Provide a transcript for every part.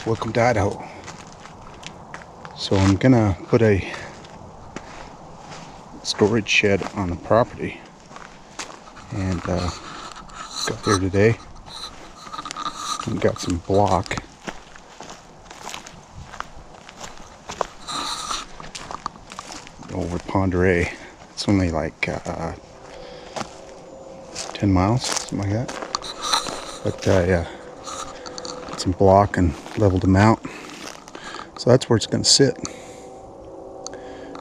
Welcome to Idaho. So I'm gonna put a storage shed on the property, and got here today and got some block over Ponderay. It's only like 10 miles, something like that. But I put some block and leveled them out. So that's where it's gonna sit,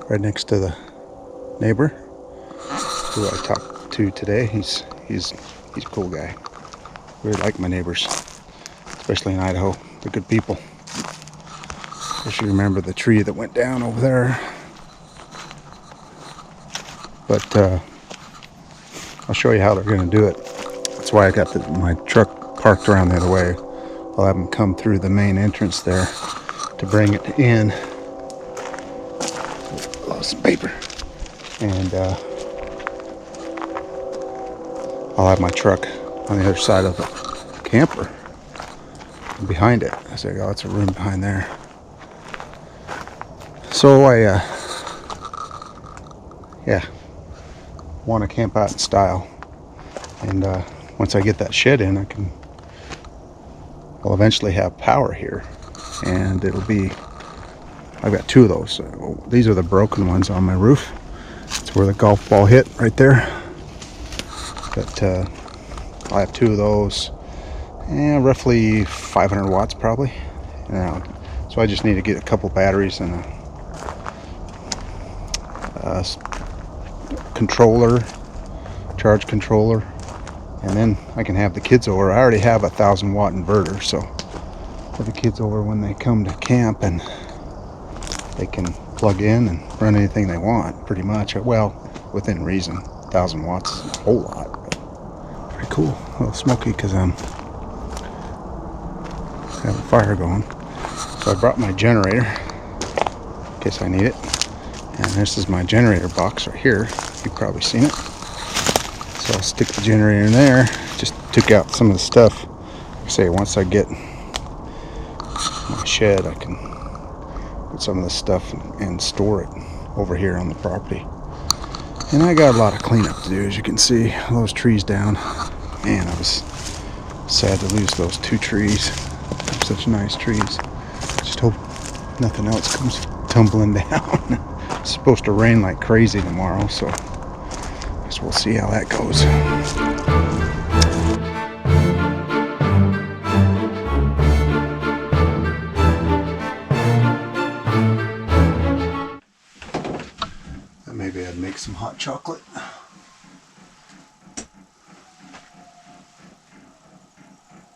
right next to the neighbor who I talked to today. He's a cool guy. Really like my neighbors, especially in Idaho. They're good people. If you remember the tree that went down over there. But I'll show you how they're going to do it. That's why I got my truck parked around the other way. I'll have them come through the main entrance there to bring it in. Lost some paper. And I'll have my truck on the other side of the camper behind it. I say, oh, it's a room behind there. So I want to camp out in style, and once I get that shed in, I'll eventually have power here, and I've got two of those. These are the broken ones on my roof. It's where the golf ball hit right there, but I'll have two of those, and roughly 500 watts probably. So I just need to get a couple batteries and a charge controller, and then I can have the kids over. I already have a 1,000-watt inverter, so for the kids over when they come to camp, and they can plug in and run anything they want, pretty much. Well, within reason. 1,000 watts is a whole lot, but pretty cool. A little smoky because I have a fire going. So I brought my generator in case I need it. And this is my generator box right here. You've probably seen it. So I'll stick the generator in there. Just took out some of the stuff. Like I say, once I get my shed, I can put some of the stuff and store it over here on the property. And I got a lot of cleanup to do, as you can see. Those trees down. Man, I was sad to lose those two trees. They're such nice trees. Just hope nothing else comes tumbling down. It's supposed to rain like crazy tomorrow, so I guess we'll see how that goes. Maybe I'd make some hot chocolate.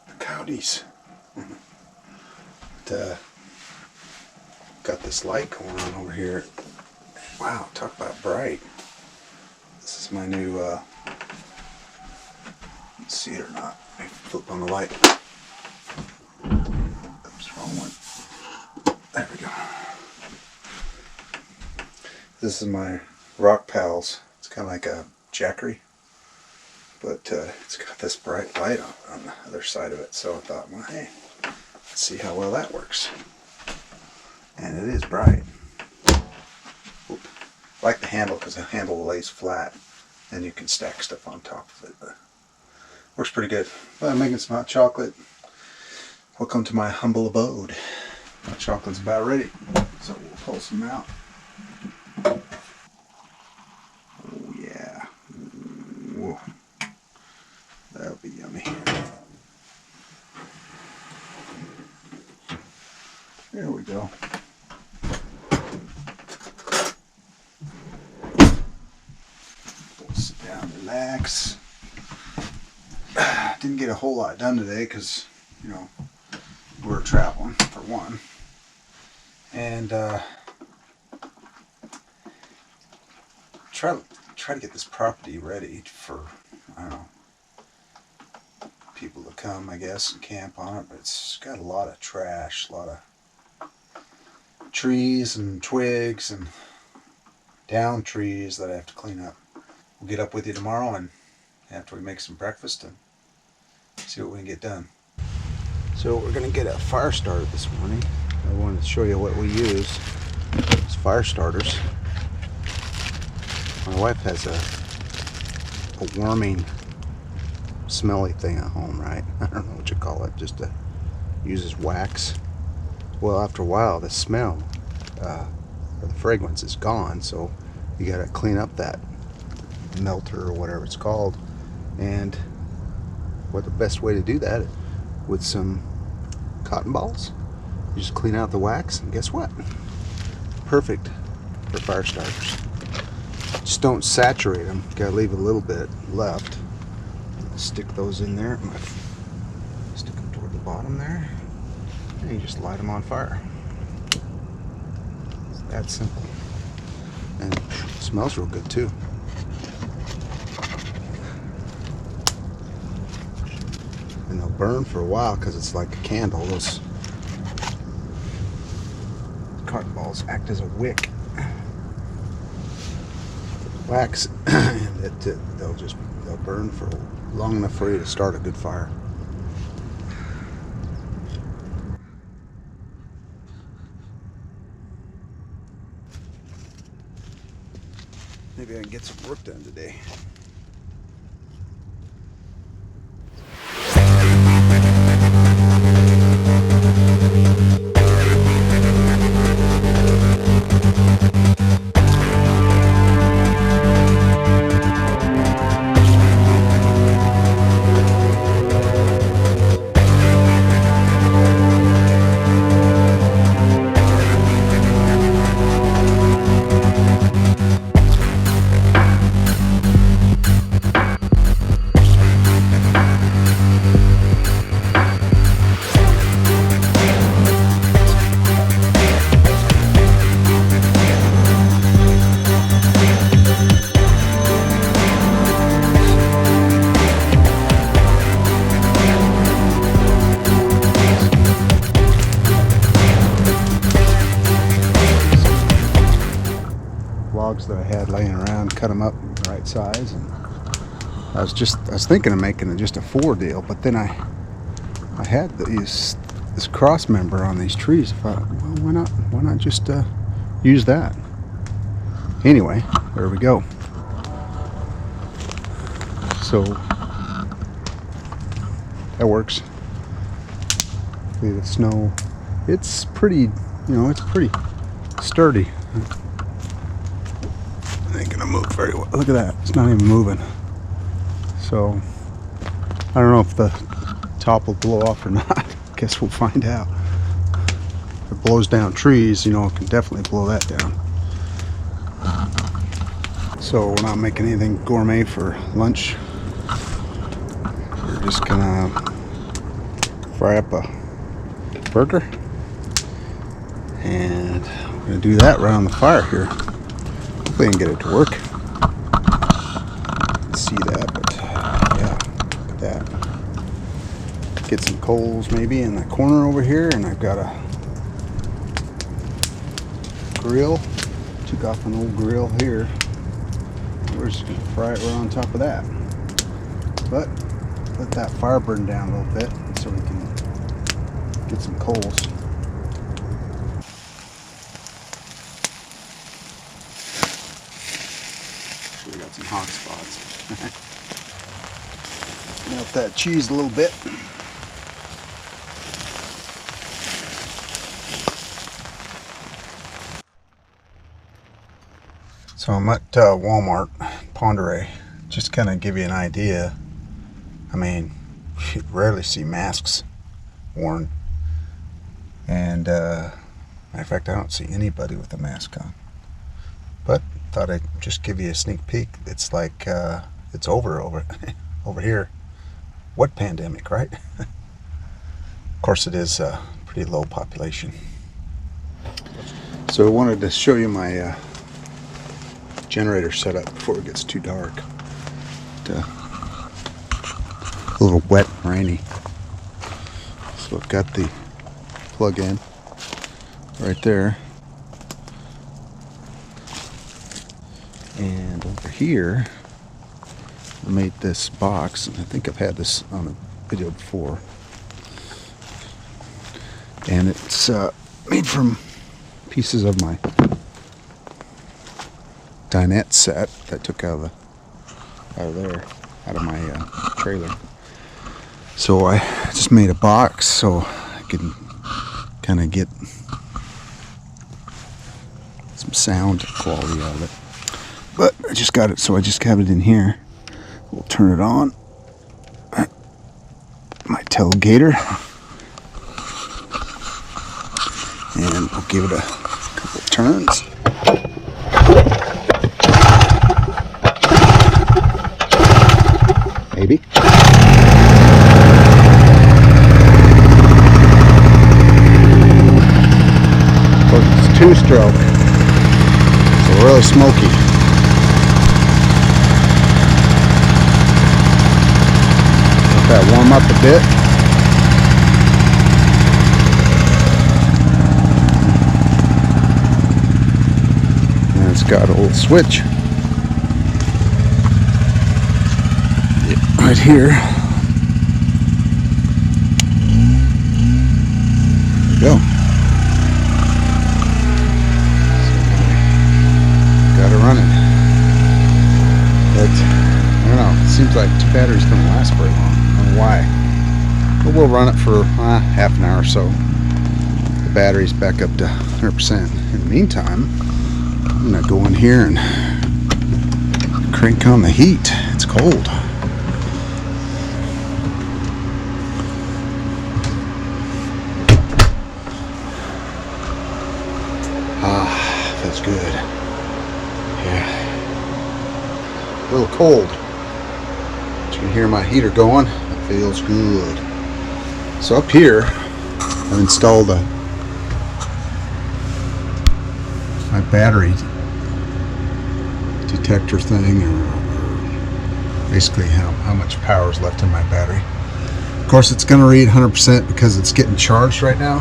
The Cowdies. Got this light going on over here. Wow, talk about bright. This is my new, let's see it or not. Let me flip on the light. Oops, wrong one. There we go. This is my Rock Pals. It's kind of like a Jackery, but it's got this bright light on the other side of it. So I thought, well, hey, let's see how well that works. And it is bright. Oop. I like the handle because the handle lays flat, and you can stack stuff on top of it. But works pretty good. But I'm making some hot chocolate. Welcome to my humble abode. My chocolate's about ready, so we'll pull some out. Oh yeah. Whoa. That'll be yummy. There we go. Sit down, relax. Didn't get a whole lot done today because, you know, we were traveling for one. And try to get this property ready for, I don't know, people to come, I guess, and camp on it. But it's got a lot of trash, a lot of trees and twigs and down trees that I have to clean up. We'll get up with you tomorrow, and after we make some breakfast, and see what we can get done. So we're gonna get a fire starter this morning. I wanted to show you what we use as fire starters. My wife has a warming, smelly thing at home, right? I don't know what you call it, just uses wax. Well, after a while, the smell or the fragrance is gone, so you gotta clean up that melter or whatever it's called. And what the best way to do that with some cotton balls, you just clean out the wax, and guess what? Perfect for fire starters. Just don't saturate them, you gotta leave a little bit left. Stick those in there, stick them toward the bottom there, and you just light them on fire. It's that simple. And it smells real good too. And they'll burn for a while because it's like a candle. Those cotton balls act as a wick. Wax, and they'll burn for long enough for you to start a good fire. Maybe I can get some work done today. Logs that I had laying around, cut them up the right size, and I was thinking of making it just a 4 deal, but then I had this cross member on these trees. I thought, well, why not just use that? Anyway, there we go. So that works. Leave the snow. It's pretty, it's pretty sturdy. It ain't gonna move very well. Look at that, it's not even moving. So I don't know if the top will blow off or not. Guess we'll find out. If it blows down trees, it can definitely blow that down. So we're not making anything gourmet for lunch. We're just gonna fry up a burger, and we're gonna do that right on the fire here. Hopefully I can get it to work. See that, but yeah, look at that. Get some coals maybe in the corner over here, and I've got a grill. Took off an old grill here. We're just gonna fry it right on top of that. But let that fire burn down a little bit so we can get some coals. We got some hot spots. Melt that cheese a little bit. So I'm at Walmart, Ponderay. Just kind of give you an idea. I mean, you rarely see masks worn. And matter of fact, I don't see anybody with a mask on. But thought I'd just give you a sneak peek. It's like it's over here. What pandemic, right? Of course, it is a pretty low population. So I wanted to show you my generator setup before it gets too dark. A little wet and rainy. So I've got the plug-in right there. And over here, I made this box, and I think I've had this on a video before. And it's made from pieces of my dinette set that I took out of my trailer. So I just made a box so I can kind of get some sound quality out of it. But I just got it, so I just have it in here. We'll turn it on. My tailgater. And we'll give it a couple turns. Maybe. Of course, it's 2-stroke, so really smoky. Let that warm up a bit. And it's got a little switch right here. There we go. Got it running. But I don't know, it seems like 2 batteries don't last very long. I don't know why. But we'll run it for half an hour or so. The battery's back up to 100%. In the meantime, I'm gonna go in here and crank on the heat. It's cold. Feels good. Yeah. A little cold. But you can hear my heater going. It feels good. So up here, I've installed my battery detector thing, or basically how much power is left in my battery. Of course, it's going to read 100% because it's getting charged right now.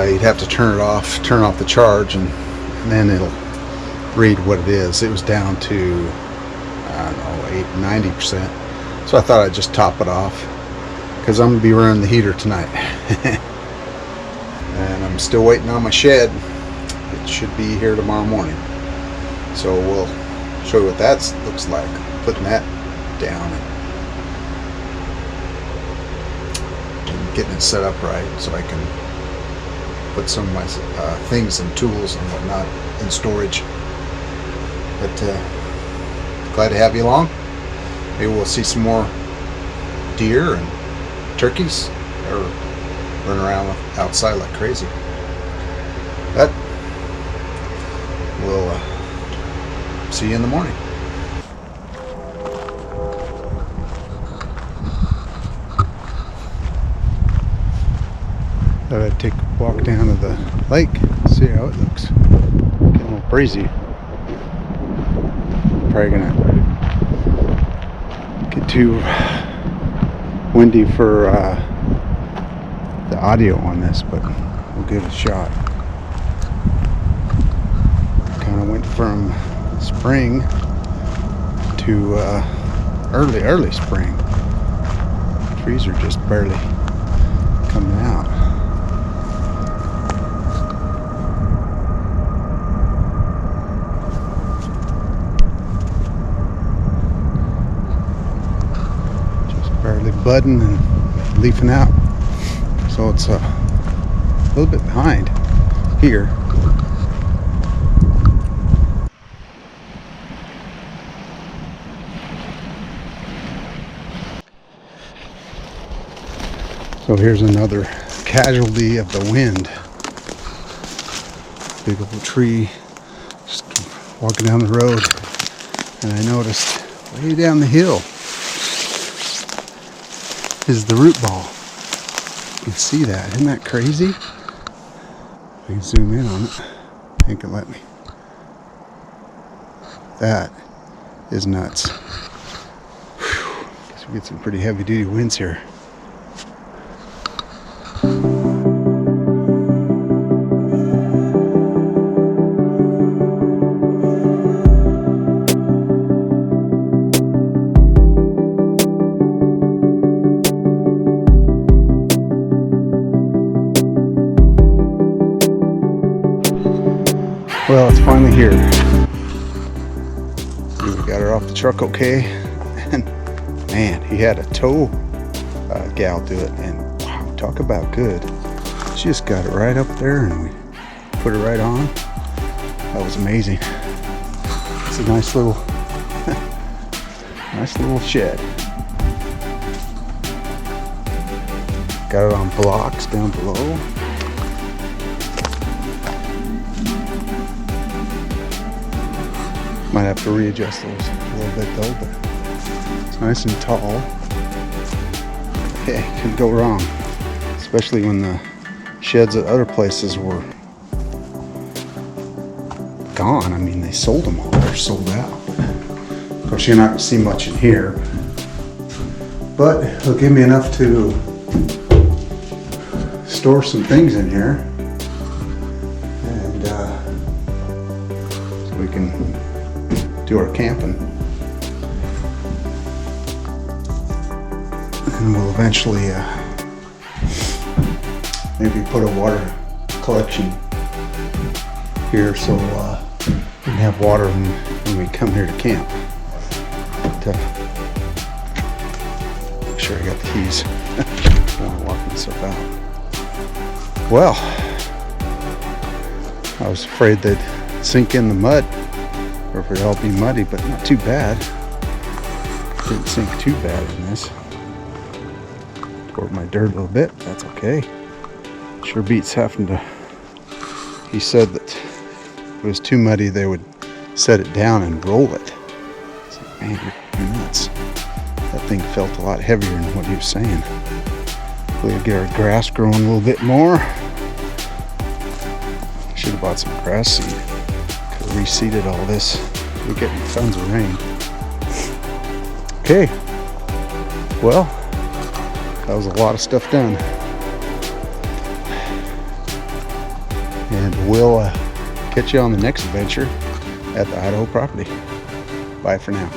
You'd have to turn off the charge, and then it'll read what it is. It was down to, I don't know, 90%. So I thought I'd just top it off because I'm going to be running the heater tonight. And I'm still waiting on my shed. It should be here tomorrow morning. So we'll show you what that looks like. Putting that down and getting it set up right so I can put some of my things and tools and whatnot in storage. But glad to have you along. Maybe we'll see some more deer and turkeys or run around outside like crazy. But we'll see you in the morning. Thought I'd take a walk down to the lake, see how it looks. Getting a little breezy. Probably gonna get too windy for the audio on this, but we'll give it a shot. Kind of went from spring to early spring. Trees are just barely coming out. Barely budding and leafing out, so it's a little bit behind here. So here's another casualty of the wind. Big old tree. Just walking down the road, and I noticed way down the hill is the root ball. You can see that. Isn't that crazy? I can zoom in on it. I think it'll let me. That is nuts. Whew. Guess we get some pretty heavy duty winds here. Well, it's finally here. We got her off the truck okay, and man, he had a tow gal do it, and wow, talk about good. She just got it right up there, and we put it right on. That was amazing. It's a nice little, nice little shed. Got it on blocks down below. Might have to readjust those a little bit though, but it's nice and tall. Yeah, couldn't go wrong. Especially when the sheds at other places were gone. I mean, they sold them all. They're sold out. Of course, you're not going to see much in here, but it'll give me enough to store some things in here, and so we can do our camping. And we'll eventually maybe put a water collection here so we can have water when we come here to camp. But, make sure I got the keys. I don't want to walk myself out. Well, I was afraid they'd sink in the mud, or if it'd all be muddy, but not too bad. Didn't sink too bad in this. Scored my dirt a little bit, but that's okay. Sure beats having to. He said that if it was too muddy, they would set it down and roll it. It's like, man, you're nuts. That thing felt a lot heavier than what he was saying. We'll get our grass growing a little bit more. Should have bought some grass seed. Could have reseeded all this. We're getting tons of rain. Okay. Well, that was a lot of stuff done. And we'll catch you on the next adventure at the Idaho property. Bye for now.